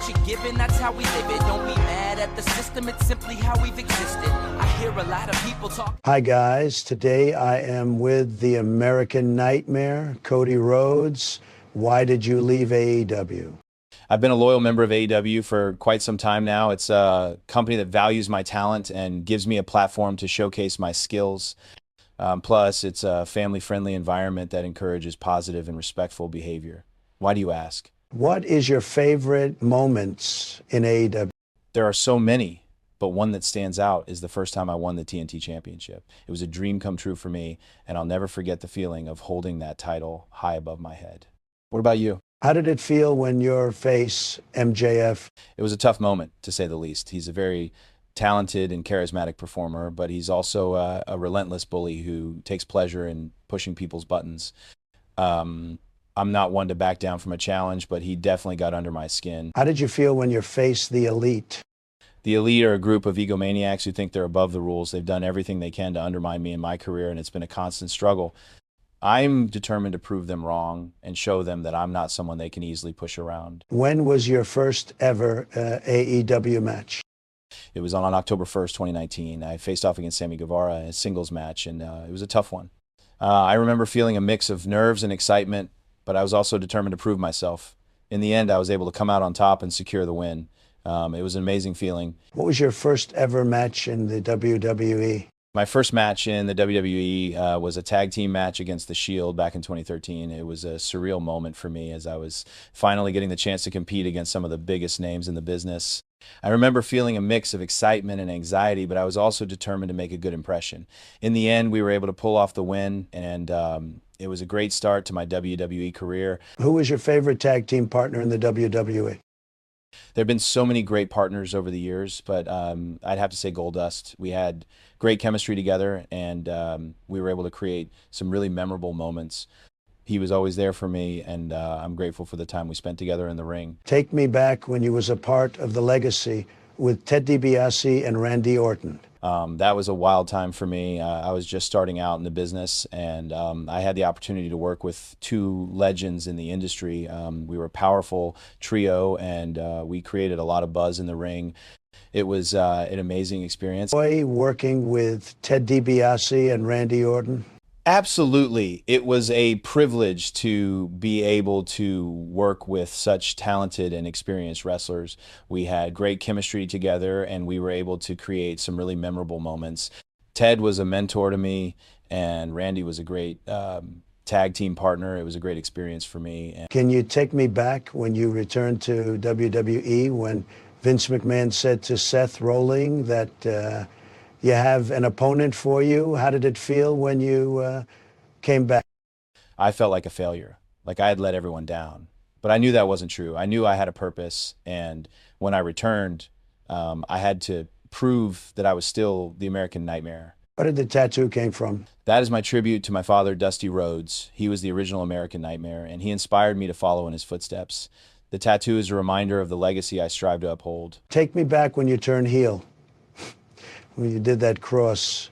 what you're given, that's how we live it. Don't be mad at the system, it's simply how we've existed. I hear a lot of people talk. Hi guys, today I am with the American Nightmare, Cody Rhodes. Why did you leave AEW? I've been a loyal member of AEW for quite some time now. It's a company that values my talent and gives me a platform to showcase my skills. Plus, it's a family-friendly environment that encourages positive and respectful behavior. Why do you ask? What is your favorite moments in AEW? There are so many, but one that stands out is the first time I won the TNT Championship. It was a dream come true for me, and I'll never forget the feeling of holding that title high above my head. What about you? How did it feel when your face, MJF? It was a tough moment, to say the least. He's a very talented and charismatic performer, but he's also a relentless bully who takes pleasure in pushing people's buttons. I'm not one to back down from a challenge, but he definitely got under my skin. How did you feel when you faced the Elite? The Elite are a group of egomaniacs who think they're above the rules. They've done everything they can to undermine me in my career, and it's been a constant struggle. I'm determined to prove them wrong and show them that I'm not someone they can easily push around. When was your first ever AEW match? It was on October 1st, 2019. I faced off against Sammy Guevara in a singles match, and it was a tough one. I remember feeling a mix of nerves and excitement, but I was also determined to prove myself. In the end, I was able to come out on top and secure the win. It was an amazing feeling. What was your first ever match in the WWE? My first match in the WWE was a tag team match against The Shield back in 2013. It was a surreal moment for me as I was finally getting the chance to compete against some of the biggest names in the business. I remember feeling a mix of excitement and anxiety, but I was also determined to make a good impression. In the end, we were able to pull off the win, and it was a great start to my WWE career. Who was your favorite tag team partner in the WWE? There have been so many great partners over the years, but I'd have to say Goldust. We had great chemistry together, and we were able to create some really memorable moments. He was always there for me, and I'm grateful for the time we spent together in the ring. Take me back when you was a part of the Legacy with Ted DiBiase and Randy Orton. That was a wild time for me. I was just starting out in the business, and I had the opportunity to work with two legends in the industry. We were a powerful trio, and we created a lot of buzz in the ring. It was an amazing experience. Working with Ted DiBiase and Randy Orton? Absolutely. It was a privilege to be able to work with such talented and experienced wrestlers. We had great chemistry together, and we were able to create some really memorable moments. Ted was a mentor to me, and Randy was a great tag team partner. It was a great experience for me. Can you take me back when you returned to WWE, when Vince McMahon said to Seth Rollins that you have an opponent for you? How did it feel when you came back? I felt like a failure, like I had let everyone down. But I knew that wasn't true. I knew I had a purpose, and when I returned, I had to prove that I was still the American Nightmare. Where did the tattoo came from? That is my tribute to my father, Dusty Rhodes. He was the original American Nightmare, and he inspired me to follow in his footsteps. The tattoo is a reminder of the legacy I strive to uphold. Take me back when you turned heel. When you did that cross,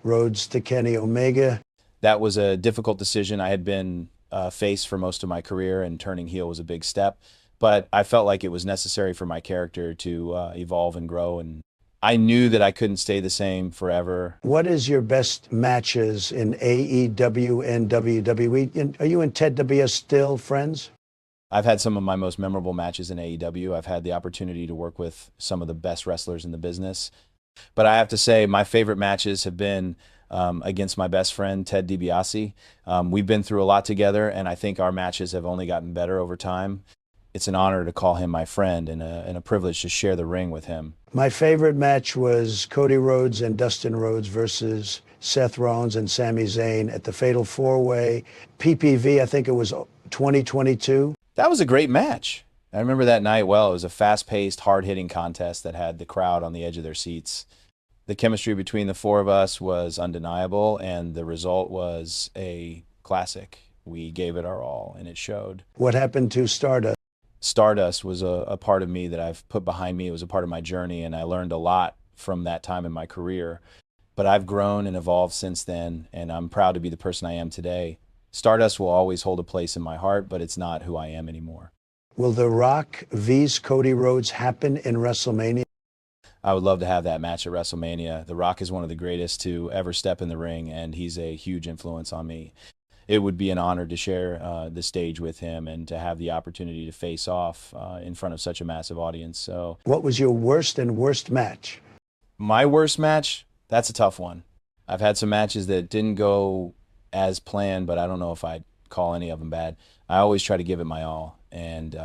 Rhodes to Kenny Omega. That was a difficult decision. I had been face for most of my career, and turning heel was a big step. But I felt like it was necessary for my character to evolve and grow, and I knew that I couldn't stay the same forever. What is your best matches in AEW and WWE? Are you and Ted DiBiase still friends? I've had some of my most memorable matches in AEW. I've had the opportunity to work with some of the best wrestlers in the business. But I have to say my favorite matches have been against my best friend, Ted DiBiase. We've been through a lot together, and I think our matches have only gotten better over time. It's an honor to call him my friend, and a privilege to share the ring with him. My favorite match was Cody Rhodes and Dustin Rhodes versus Seth Rollins and Sami Zayn at the Fatal 4-Way PPV. I think it was 2022. That was a great match. I remember that night well. It was a fast-paced, hard-hitting contest that had the crowd on the edge of their seats. The chemistry between the four of us was undeniable, and the result was a classic. We gave it our all, and it showed. What happened to Stardust? Stardust was a part of me that I've put behind me. It was a part of my journey, and I learned a lot from that time in my career. But I've grown and evolved since then, and I'm proud to be the person I am today. Stardust will always hold a place in my heart, but it's not who I am anymore. Will The Rock vs. Cody Rhodes happen in WrestleMania? I would love to have that match at WrestleMania. The Rock is one of the greatest to ever step in the ring, and he's a huge influence on me. It would be an honor to share the stage with him and to have the opportunity to face off in front of such a massive audience. So, What was your worst and worst match? my worst match, that's a tough one. I've had some matches that didn't go as planned, but I don't know if I'd call any of them bad. I always try to give it my all and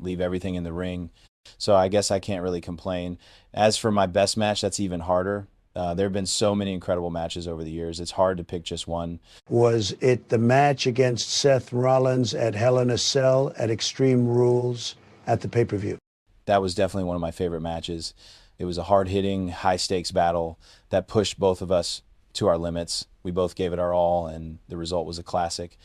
leave everything in the ring. So I guess I can't really complain. As for my best match, that's even harder. There have been so many incredible matches over the years. It's hard to pick just one. Was it the match against Seth Rollins at Hell in a Cell at Extreme Rules at the pay-per-view? That was definitely one of my favorite matches. It was a hard-hitting, high-stakes battle that pushed both of us to our limits. We both gave it our all, and the result was a classic.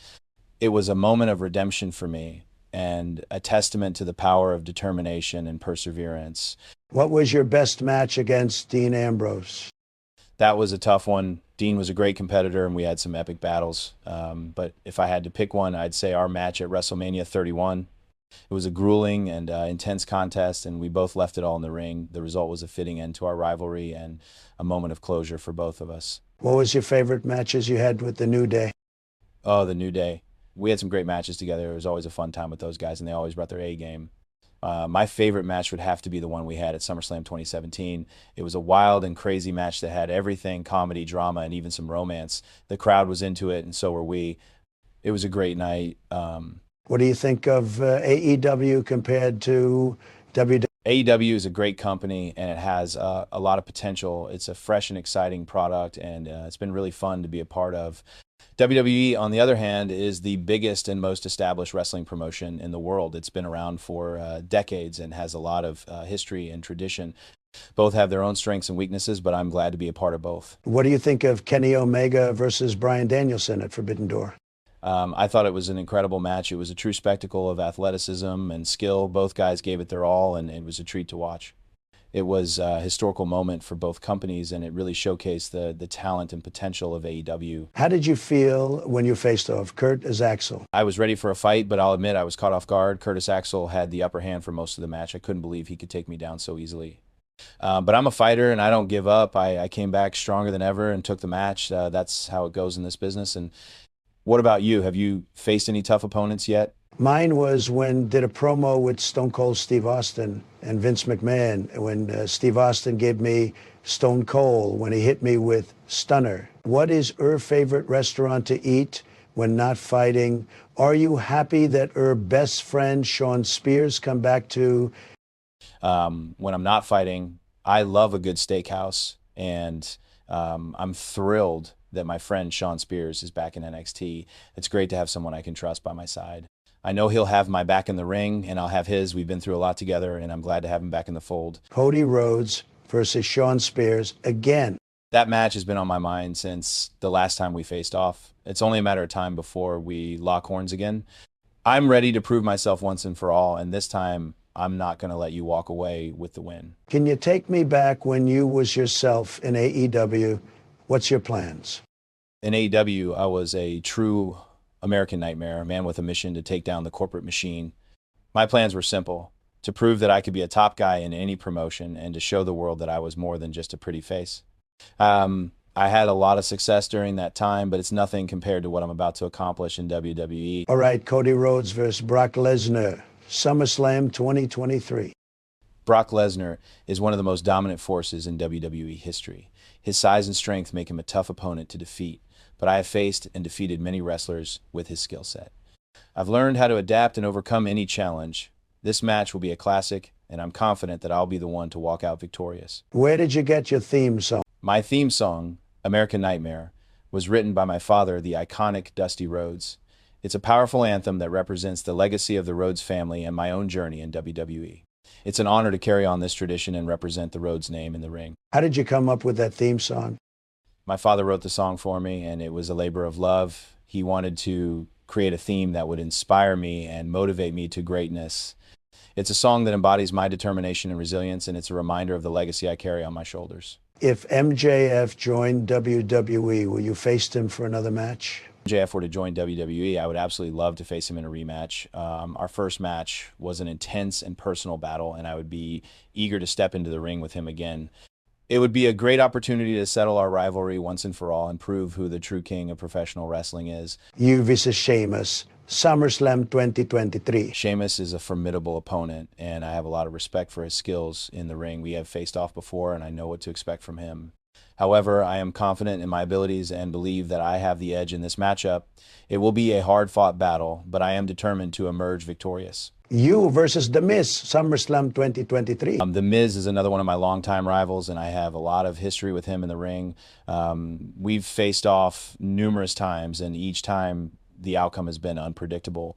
It was a moment of redemption for me and a testament to the power of determination and perseverance. What was your best match against Dean Ambrose? That was a tough one. Dean was a great competitor, and we had some epic battles. But if I had to pick one, I'd say our match at WrestleMania 31. It was a grueling and intense contest, and we both left it all in the ring. The result was a fitting end to our rivalry and a moment of closure for both of us. What was your favorite matches you had with the New Day? Oh, the New Day. We had some great matches together. It was always a fun time with those guys, and they always brought their A game. My favorite match would have to be the one we had at SummerSlam 2017. It was a wild and crazy match that had everything, comedy, drama, and even some romance. The crowd was into it, and so were we. It was a great night. What do you think of AEW compared to WWE? AEW is a great company, and it has a lot of potential. It's a fresh and exciting product, and it's been really fun to be a part of. WWE, on the other hand, is the biggest and most established wrestling promotion in the world. It's been around for decades and has a lot of history and tradition. Both have their own strengths and weaknesses, but I'm glad to be a part of both. What do you think of Kenny Omega versus Bryan Danielson at Forbidden Door? I thought it was an incredible match. It was a true spectacle of athleticism and skill. Both guys gave it their all, and it was a treat to watch. It was a historical moment for both companies, and it really showcased the talent and potential of AEW. How did you feel when you faced off Kurt as Axel? I was ready for a fight, but I'll admit I was caught off guard. Curtis Axel had the upper hand for most of the match. I couldn't believe he could take me down so easily. But I'm a fighter, and I don't give up. I came back stronger than ever and took the match. That's how it goes in this business. And what about you? Have you faced any tough opponents yet? Mine was when did a promo with Stone Cold Steve Austin and Vince McMahon when Steve Austin gave me Stone Cold when he hit me with Stunner. What is your favorite restaurant to eat when not fighting? Are you happy that your best friend Sean Spears come back to? When I'm not fighting, I love a good steakhouse, and I'm thrilled that my friend Sean Spears is back in NXT. It's great to have someone I can trust by my side. I know he'll have my back in the ring, and I'll have his. We've been through a lot together, and I'm glad to have him back in the fold. Cody Rhodes versus Sean Spears again. That match has been on my mind since the last time we faced off. It's only a matter of time before we lock horns again. I'm ready to prove myself once and for all, and this time I'm not going to let you walk away with the win. Can you take me back when you was yourself in AEW? What's your plans? In AEW, I was a true American nightmare, a man with a mission to take down the corporate machine. My plans were simple: to prove that I could be a top guy in any promotion and to show the world that I was more than just a pretty face. I had a lot of success during that time, but it's nothing compared to what I'm about to accomplish in WWE. All right, Cody Rhodes versus Brock Lesnar, SummerSlam 2023. Brock Lesnar is one of the most dominant forces in WWE history. His size and strength make him a tough opponent to defeat, but I have faced and defeated many wrestlers with his skill set. I've learned how to adapt and overcome any challenge. This match will be a classic, and I'm confident that I'll be the one to walk out victorious. Where did you get your theme song? My theme song, American Nightmare, was written by my father, the iconic Dusty Rhodes. It's a powerful anthem that represents the legacy of the Rhodes family and my own journey in WWE. It's an honor to carry on this tradition and represent the Rhodes name in the ring. How did you come up with that theme song? My father wrote the song for me, and it was a labor of love. He wanted to create a theme that would inspire me and motivate me to greatness. It's a song that embodies my determination and resilience, and it's a reminder of the legacy I carry on my shoulders. If MJF joined WWE, will you face him for another match? MJF were to join WWE, I would absolutely love to face him in a rematch. Our first match was an intense and personal battle, and I would be eager to step into the ring with him again. It would be a great opportunity to settle our rivalry once and for all and prove who the true king of professional wrestling is. You versus Sheamus, SummerSlam 2023. Sheamus is a formidable opponent, and I have a lot of respect for his skills in the ring. We have faced off before, and I know what to expect from him. However, I am confident in my abilities and believe that I have the edge in this matchup. It will be a hard-fought battle, but I am determined to emerge victorious. You versus The Miz, SummerSlam 2023. The Miz is another one of my longtime rivals, and I have a lot of history with him in the ring. We've faced off numerous times, and each time the outcome has been unpredictable.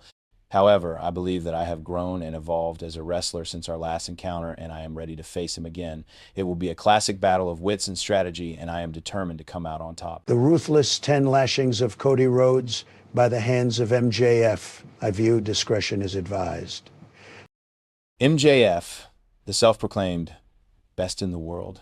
However, I believe that I have grown and evolved as a wrestler since our last encounter, and I am ready to face him again. It will be a classic battle of wits and strategy, and I am determined to come out on top. The ruthless 10 lashings of Cody Rhodes by the hands of MJF. I view discretion is advised. MJF, the self-proclaimed best in the world,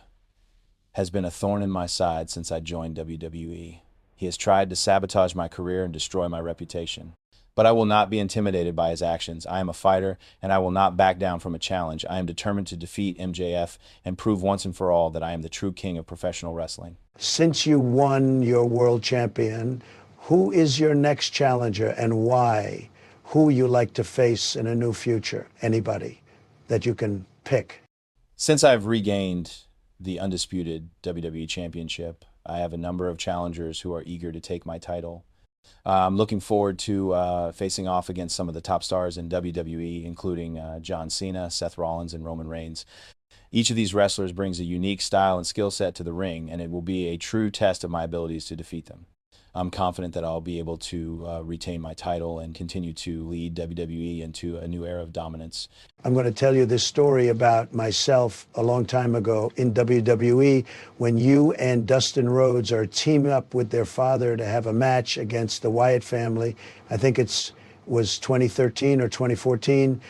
has been a thorn in my side since I joined WWE. He has tried to sabotage my career and destroy my reputation. But I will not be intimidated by his actions. I am a fighter, and I will not back down from a challenge. I am determined to defeat MJF and prove once and for all that I am the true king of professional wrestling. Since you won your world champion, who is your next challenger and why? Who you like to face in a new future? Anybody that you can pick? Since I've regained the undisputed WWE Championship, I have a number of challengers who are eager to take my title. I'm looking forward to facing off against some of the top stars in WWE, including John Cena, Seth Rollins, and Roman Reigns. Each of these wrestlers brings a unique style and skill set to the ring, and it will be a true test of my abilities to defeat them. I'm confident that I'll be able to retain my title and continue to lead WWE into a new era of dominance. I'm going to tell you this story about myself a long time ago in WWE when you and Dustin Rhodes are teaming up with their father to have a match against the Wyatt family. I think was 2013 or 2014.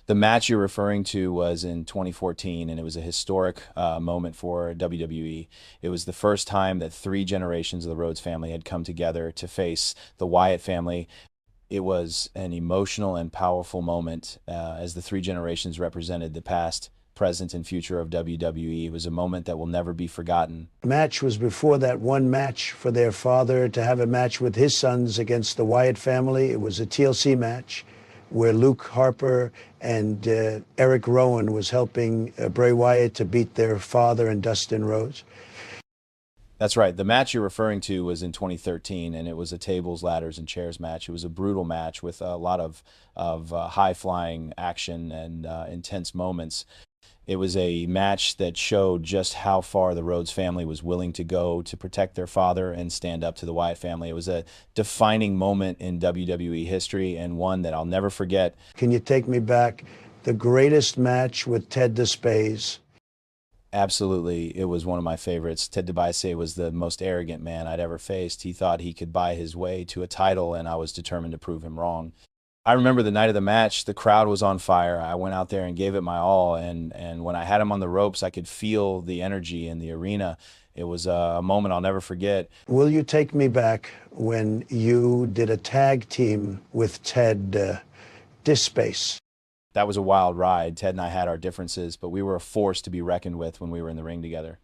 The match you're referring to was in 2014, and it was a historic moment for WWE. It was the first time that 3 generations of the Rhodes family had come together to face the Wyatt family. It was an emotional and powerful moment as the 3 generations represented the past, present, and future of WWE. It was a moment that will never be forgotten. Match was before that one match for their father to have a match with his sons against the Wyatt family. It was a TLC match where Luke Harper and Eric Rowan was helping Bray Wyatt to beat their father and Dustin Rhodes. That's right. The match you're referring to was in 2013, and it was a tables, ladders, and chairs match. It was a brutal match with a lot of high-flying action and intense moments. It was a match that showed just how far the Rhodes family was willing to go to protect their father and stand up to the Wyatt family. It was a defining moment in WWE history and one that I'll never forget. Can you take me back? The greatest match with Ted DiBiase. Absolutely. It was one of my favorites. Ted DiBiase was the most arrogant man I'd ever faced. He thought he could buy his way to a title, and I was determined to prove him wrong. I remember the night of the match, the crowd was on fire. I went out there and gave it my all, and when I had him on the ropes, I could feel the energy in the arena. It was a moment I'll never forget. Will you take me back when you did a tag team with Ted DiBiase? That was a wild ride. Ted and I had our differences, but we were a force to be reckoned with when we were in the ring together.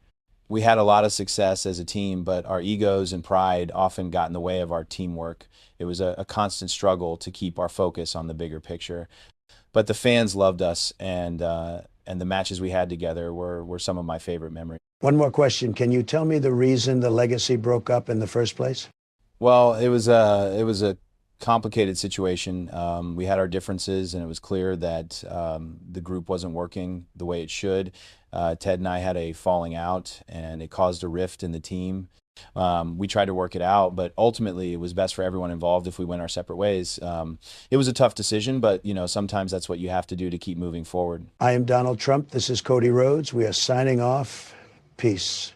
We had a lot of success as a team, but our egos and pride often got in the way of our teamwork. It was a constant struggle to keep our focus on the bigger picture. But the fans loved us, and the matches we had together were some of my favorite memories. One more question. Can you tell me the reason the Legacy broke up in the first place? Well, it was a complicated situation. We had our differences, and it was clear that the group wasn't working the way it should. Ted and I had a falling out, and it caused a rift in the team. We tried to work it out, but ultimately it was best for everyone involved if we went our separate ways. It was a tough decision, but sometimes that's what you have to do to keep moving forward. I am Donald Trump. This is Cody Rhodes. We are signing off. Peace.